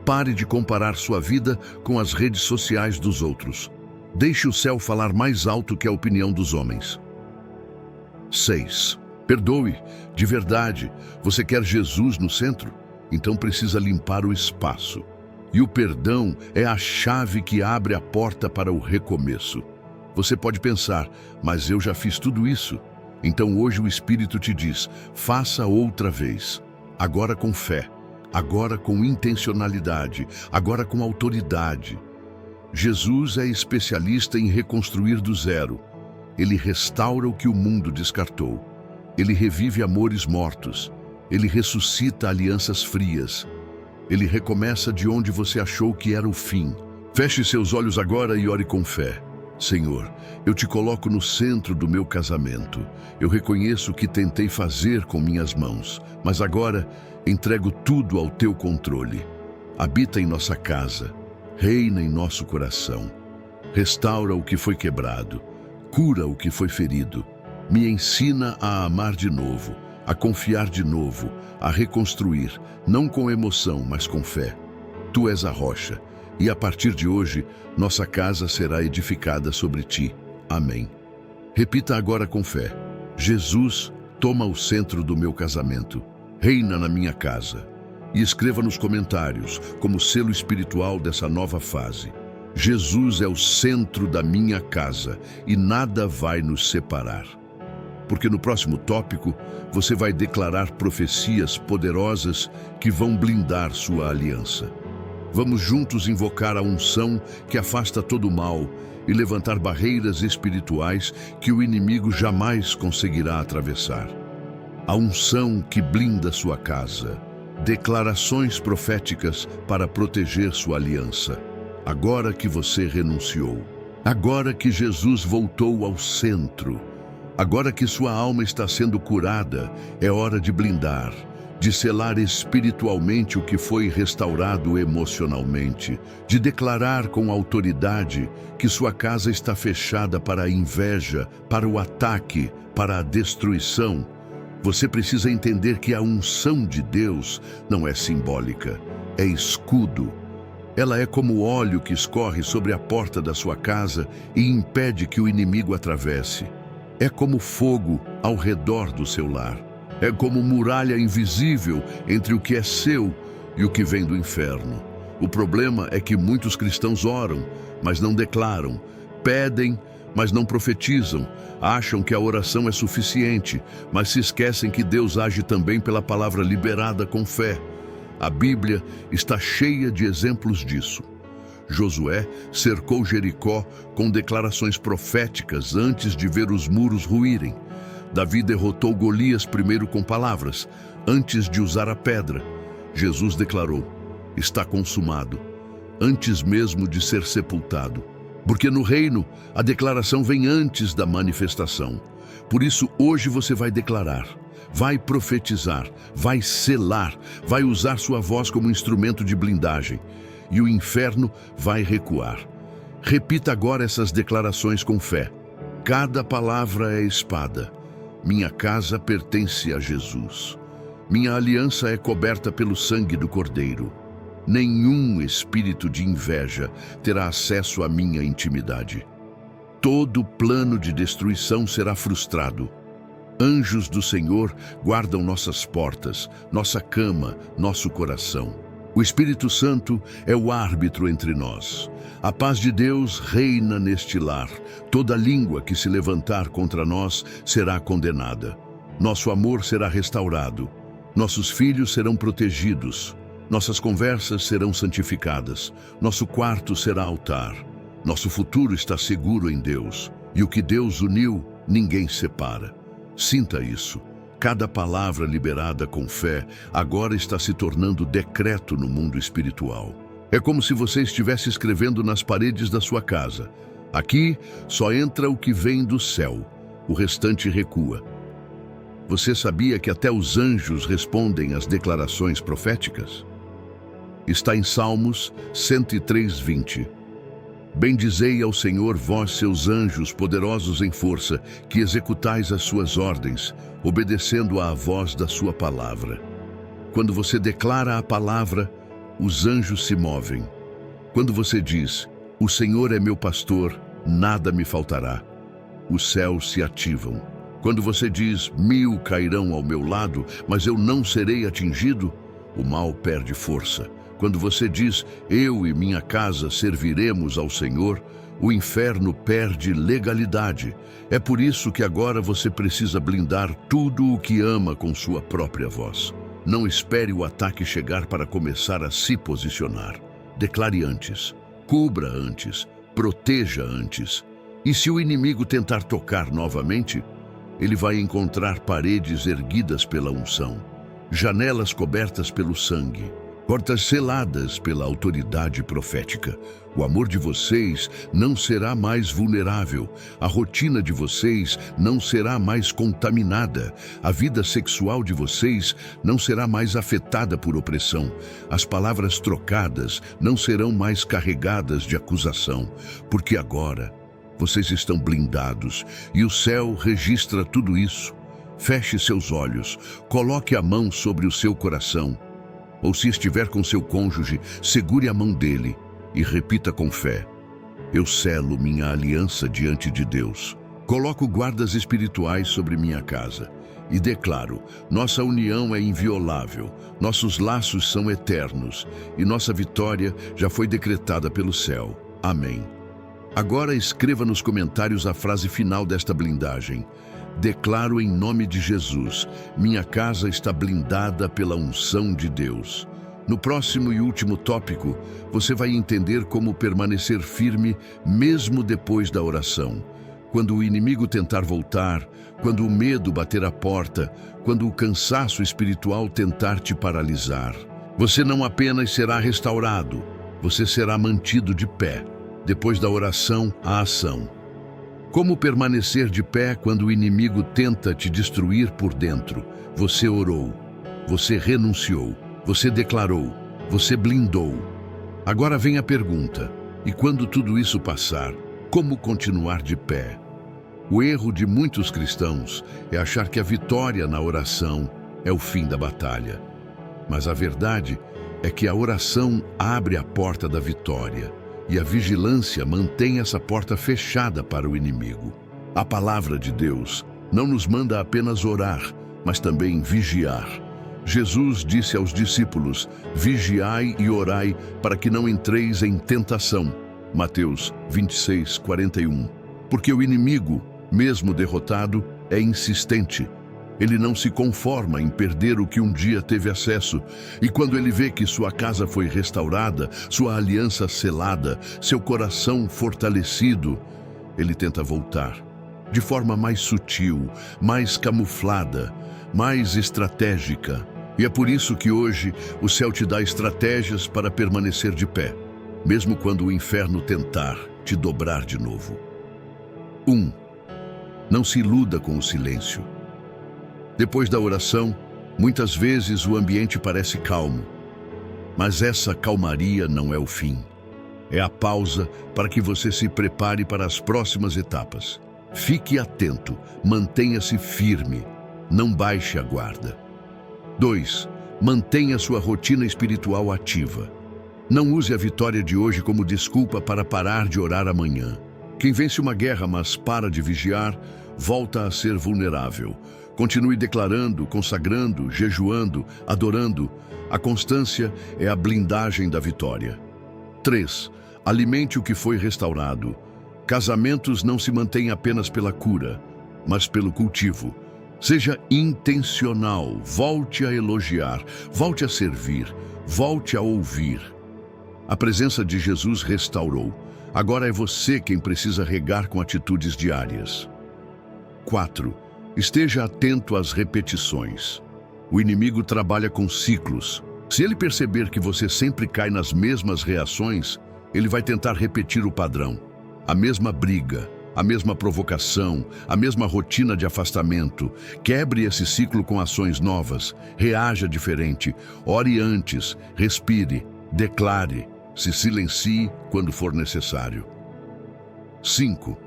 Pare de comparar sua vida com as redes sociais dos outros. Deixe o céu falar mais alto que a opinião dos homens. 6. Perdoe, de verdade. Você quer Jesus no centro? Então precisa limpar o espaço. E o perdão é a chave que abre a porta para o recomeço. Você pode pensar, mas eu já fiz tudo isso. Então hoje o Espírito te diz, faça outra vez. Agora com fé, agora com intencionalidade, agora com autoridade. Jesus é especialista em reconstruir do zero. Ele restaura o que o mundo descartou. Ele revive amores mortos. Ele ressuscita alianças frias. Ele recomeça de onde você achou que era o fim. Feche seus olhos agora e ore com fé. Senhor, eu te coloco no centro do meu casamento. Eu reconheço o que tentei fazer com minhas mãos, mas agora entrego tudo ao teu controle. Habita em nossa casa, reina em nosso coração. Restaura o que foi quebrado, cura o que foi ferido. Me ensina a amar de novo, a confiar de novo, a reconstruir, não com emoção, mas com fé. Tu és a rocha, e a partir de hoje, nossa casa será edificada sobre ti. Amém. Repita agora com fé: Jesus, toma o centro do meu casamento, reina na minha casa. E escreva nos comentários, como selo espiritual dessa nova fase: Jesus é o centro da minha casa e nada vai nos separar. Porque no próximo tópico, você vai declarar profecias poderosas que vão blindar sua aliança. Vamos juntos invocar a unção que afasta todo o mal e levantar barreiras espirituais que o inimigo jamais conseguirá atravessar. A unção que blinda sua casa. Declarações proféticas para proteger sua aliança. Agora que você renunciou. Agora que Jesus voltou ao centro. Agora que sua alma está sendo curada, é hora de blindar, de selar espiritualmente o que foi restaurado emocionalmente, de declarar com autoridade que sua casa está fechada para a inveja, para o ataque, para a destruição. Você precisa entender que a unção de Deus não é simbólica, é escudo. Ela é como o óleo que escorre sobre a porta da sua casa e impede que o inimigo atravesse. É como fogo ao redor do seu lar. É como muralha invisível entre o que é seu e o que vem do inferno. O problema é que muitos cristãos oram, mas não declaram, pedem, mas não profetizam, acham que a oração é suficiente, mas se esquecem que Deus age também pela palavra liberada com fé. A Bíblia está cheia de exemplos disso. Josué cercou Jericó com declarações proféticas antes de ver os muros ruírem. Davi derrotou Golias primeiro com palavras, antes de usar a pedra. Jesus declarou: está consumado, antes mesmo de ser sepultado. Porque no reino, a declaração vem antes da manifestação. Por isso, hoje você vai declarar, vai profetizar, vai selar, vai usar sua voz como instrumento de blindagem. E o inferno vai recuar. Repita agora essas declarações com fé. Cada palavra é espada. Minha casa pertence a Jesus. Minha aliança é coberta pelo sangue do Cordeiro. Nenhum espírito de inveja terá acesso à minha intimidade. Todo plano de destruição será frustrado. Anjos do Senhor guardam nossas portas, nossa cama, nosso coração. O Espírito Santo é o árbitro entre nós. A paz de Deus reina neste lar. Toda língua que se levantar contra nós será condenada. Nosso amor será restaurado. Nossos filhos serão protegidos. Nossas conversas serão santificadas. Nosso quarto será altar. Nosso futuro está seguro em Deus. E o que Deus uniu, ninguém separa. Sinta isso. Cada palavra liberada com fé agora está se tornando decreto no mundo espiritual. É como se você estivesse escrevendo nas paredes da sua casa. Aqui só entra o que vem do céu, o restante recua. Você sabia que até os anjos respondem às declarações proféticas? Está em Salmos 103:20. Bendizei ao Senhor, vós seus anjos poderosos em força, que executais as suas ordens, obedecendo à voz da sua palavra. Quando você declara a palavra, os anjos se movem. Quando você diz, o Senhor é meu pastor, nada me faltará, os céus se ativam. Quando você diz, 1000 cairão ao meu lado, mas eu não serei atingido, o mal perde força. Quando você diz, eu e minha casa serviremos ao Senhor, o inferno perde legalidade. É por isso que agora você precisa blindar tudo o que ama com sua própria voz. Não espere o ataque chegar para começar a se posicionar. Declare antes, cubra antes, proteja antes. E se o inimigo tentar tocar novamente, ele vai encontrar paredes erguidas pela unção, janelas cobertas pelo sangue, portas seladas pela autoridade profética. O amor de vocês não será mais vulnerável, a rotina de vocês não será mais contaminada, a vida sexual de vocês não será mais afetada por opressão, as palavras trocadas não serão mais carregadas de acusação, porque agora vocês estão blindados e o céu registra tudo isso. Feche seus olhos, coloque a mão sobre o seu coração, ou se estiver com seu cônjuge, segure a mão dele e repita com fé: eu selo minha aliança diante de Deus. Coloco guardas espirituais sobre minha casa e declaro: nossa união é inviolável, nossos laços são eternos e nossa vitória já foi decretada pelo céu. Amém. Agora escreva nos comentários a frase final desta blindagem: declaro em nome de Jesus, minha casa está blindada pela unção de Deus. No próximo e último tópico, você vai entender como permanecer firme mesmo depois da oração. Quando o inimigo tentar voltar, quando o medo bater a porta, quando o cansaço espiritual tentar te paralisar. Você não apenas será restaurado, você será mantido de pé. Depois da oração, a ação. Como permanecer de pé quando o inimigo tenta te destruir por dentro? Você orou, você renunciou, você declarou, você blindou. Agora vem a pergunta: e quando tudo isso passar, como continuar de pé? O erro de muitos cristãos é achar que a vitória na oração é o fim da batalha. Mas a verdade é que a oração abre a porta da vitória. E a vigilância mantém essa porta fechada para o inimigo. A palavra de Deus não nos manda apenas orar, mas também vigiar. Jesus disse aos discípulos: vigiai e orai para que não entreis em tentação. Mateus 26:41. Porque o inimigo, mesmo derrotado, é insistente. Ele não se conforma em perder o que um dia teve acesso. E quando ele vê que sua casa foi restaurada, sua aliança selada, seu coração fortalecido, ele tenta voltar. De forma mais sutil, mais camuflada, mais estratégica. E é por isso que hoje o céu te dá estratégias para permanecer de pé, mesmo quando o inferno tentar te dobrar de novo. 1. Não se iluda com o silêncio. Depois da oração, muitas vezes o ambiente parece calmo. Mas essa calmaria não é o fim. É a pausa para que você se prepare para as próximas etapas. Fique atento, mantenha-se firme, não baixe a guarda. 2. Mantenha sua rotina espiritual ativa. Não use a vitória de hoje como desculpa para parar de orar amanhã. Quem vence uma guerra, mas para de vigiar, volta a ser vulnerável. Continue declarando, consagrando, jejuando, adorando. A constância é a blindagem da vitória. 3. Alimente o que foi restaurado. Casamentos não se mantêm apenas pela cura, mas pelo cultivo. Seja intencional, volte a elogiar, volte a servir, volte a ouvir. A presença de Jesus restaurou. Agora é você quem precisa regar com atitudes diárias. 4. Esteja atento às repetições. O inimigo trabalha com ciclos. Se ele perceber que você sempre cai nas mesmas reações, ele vai tentar repetir o padrão. A mesma briga, a mesma provocação, a mesma rotina de afastamento. Quebre esse ciclo com ações novas. Reaja diferente. Ore antes, respire, declare, se silencie quando for necessário. 5.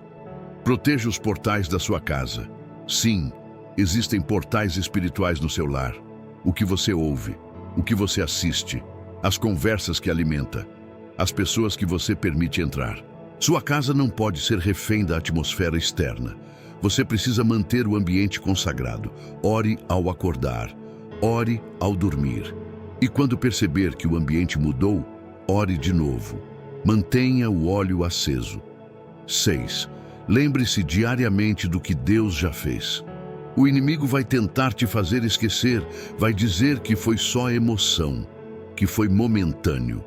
Proteja os portais da sua casa. Sim, existem portais espirituais no seu lar. O que você ouve, o que você assiste, as conversas que alimenta, as pessoas que você permite entrar. Sua casa não pode ser refém da atmosfera externa. Você precisa manter o ambiente consagrado. Ore ao acordar, ore ao dormir. E quando perceber que o ambiente mudou, ore de novo. Mantenha o óleo aceso. 6. Lembre-se diariamente do que Deus já fez. O inimigo vai tentar te fazer esquecer, vai dizer que foi só emoção, que foi momentâneo.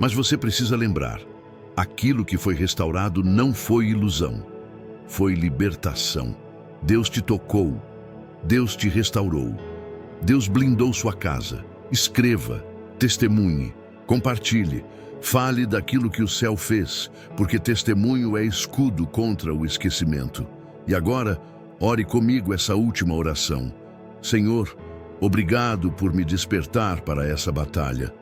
Mas você precisa lembrar, aquilo que foi restaurado não foi ilusão, foi libertação. Deus te tocou, Deus te restaurou, Deus blindou sua casa. Escreva, Testemunhe, compartilhe, fale daquilo que o céu fez, porque testemunho é escudo contra o esquecimento. E agora, ore comigo essa última oração. Senhor, obrigado por me despertar para essa batalha.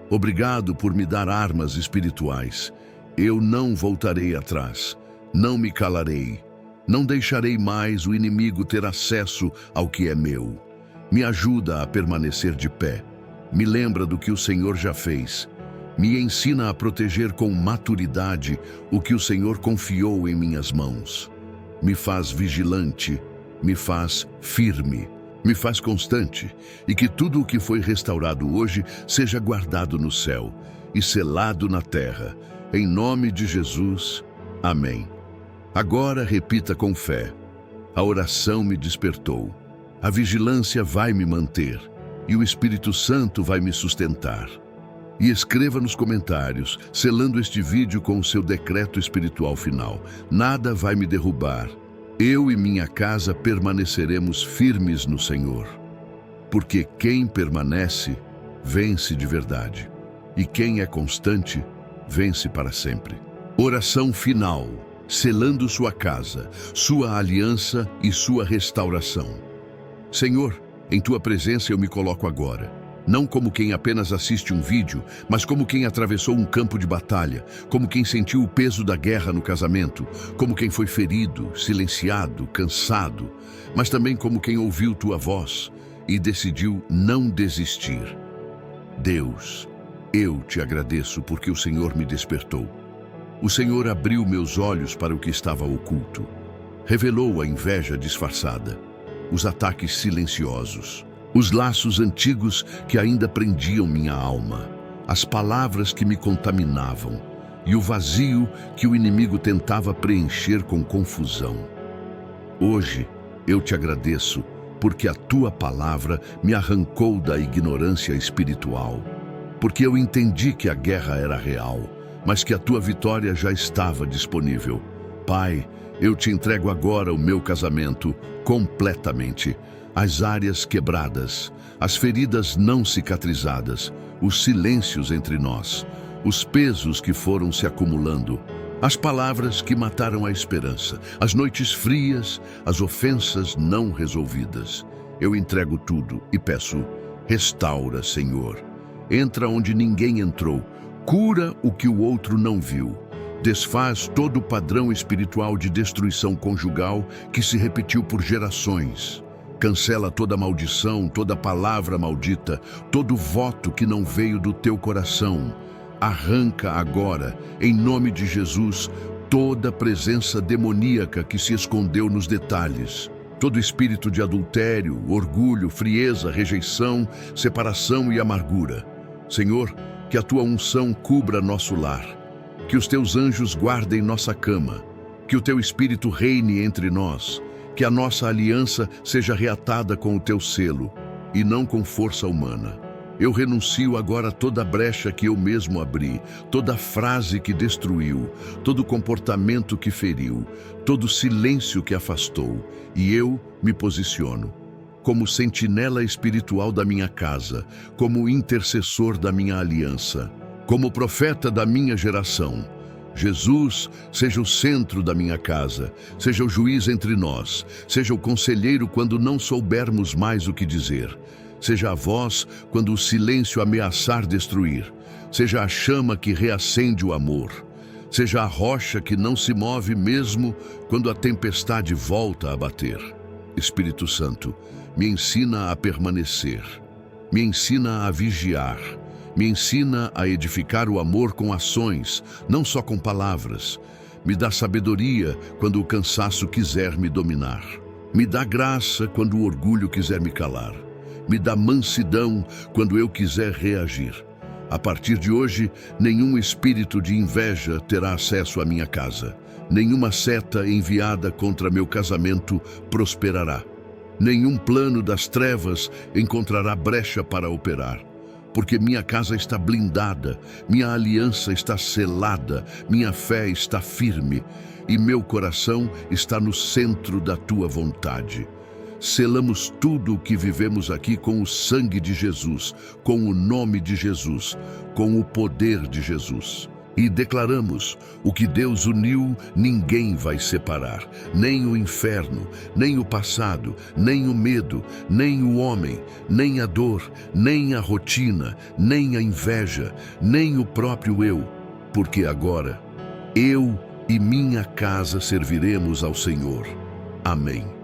Obrigado por me dar armas espirituais. Eu não voltarei atrás, não me calarei, não deixarei mais o inimigo ter acesso ao que é meu. Me ajuda a permanecer de pé. Me lembra do que o Senhor já fez. Me ensina a proteger com maturidade o que o Senhor confiou em minhas mãos. Me faz vigilante, me faz firme, me faz constante, e que tudo o que foi restaurado hoje seja guardado no céu e selado na terra. Em nome de Jesus, amém. Agora repita com fé. A oração me despertou. A vigilância vai me manter e o Espírito Santo vai me sustentar. E escreva nos comentários, selando este vídeo com o seu decreto espiritual final. Nada vai me derrubar. Eu e minha casa permaneceremos firmes no Senhor. Porque quem permanece, vence de verdade. E quem é constante, vence para sempre. Oração final, selando sua casa, sua aliança e sua restauração. Senhor, em tua presença eu me coloco agora, não como quem apenas assiste um vídeo, mas como quem atravessou um campo de batalha, como quem sentiu o peso da guerra no casamento, como quem foi ferido, silenciado, cansado, mas também como quem ouviu tua voz e decidiu não desistir. Deus, eu te agradeço porque o Senhor me despertou. O Senhor abriu meus olhos para o que estava oculto. Revelou a inveja disfarçada, os ataques silenciosos, os laços antigos que ainda prendiam minha alma, as palavras que me contaminavam e o vazio que o inimigo tentava preencher com confusão. Hoje eu te agradeço porque a tua palavra me arrancou da ignorância espiritual, porque eu entendi que a guerra era real, mas que a tua vitória já estava disponível. Pai, eu te entrego agora o meu casamento completamente, as áreas quebradas, as feridas não cicatrizadas, os silêncios entre nós, os pesos que foram se acumulando, as palavras que mataram a esperança, as noites frias, as ofensas não resolvidas. Eu entrego tudo e peço, restaura, Senhor. Entra onde ninguém entrou, cura o que o outro não viu. Desfaz todo o padrão espiritual de destruição conjugal que se repetiu por gerações. Cancela toda maldição, toda palavra maldita, todo voto que não veio do teu coração. Arranca agora, em nome de Jesus, toda presença demoníaca que se escondeu nos detalhes. Todo espírito de adultério, orgulho, frieza, rejeição, separação e amargura. Senhor, que a tua unção cubra nosso lar. Que os teus anjos guardem nossa cama, que o teu Espírito reine entre nós, que a nossa aliança seja reatada com o teu selo, e não com força humana. Eu renuncio agora a toda brecha que eu mesmo abri, toda frase que destruiu, todo comportamento que feriu, todo silêncio que afastou, e eu me posiciono como sentinela espiritual da minha casa, como intercessor da minha aliança, como profeta da minha geração. Jesus, seja o centro da minha casa, seja o juiz entre nós, seja o conselheiro quando não soubermos mais o que dizer, seja a voz quando o silêncio ameaçar destruir, seja a chama que reacende o amor, seja a rocha que não se move mesmo quando a tempestade volta a bater. Espírito Santo, me ensina a permanecer, me ensina a vigiar, me ensina a edificar o amor com ações, não só com palavras. Me dá sabedoria quando o cansaço quiser me dominar. Me dá graça quando o orgulho quiser me calar. Me dá mansidão quando eu quiser reagir. A partir de hoje, nenhum espírito de inveja terá acesso à minha casa. Nenhuma seta enviada contra meu casamento prosperará. Nenhum plano das trevas encontrará brecha para operar. Porque minha casa está blindada, minha aliança está selada, minha fé está firme e meu coração está no centro da tua vontade. selamos tudo o que vivemos aqui com o sangue de Jesus, com o nome de Jesus, com o poder de Jesus. E declaramos: o que Deus uniu, ninguém vai separar, nem o inferno, nem o passado, nem o medo, nem o homem, nem a dor, nem a rotina, nem a inveja, nem o próprio eu, porque agora eu e minha casa serviremos ao Senhor. Amém.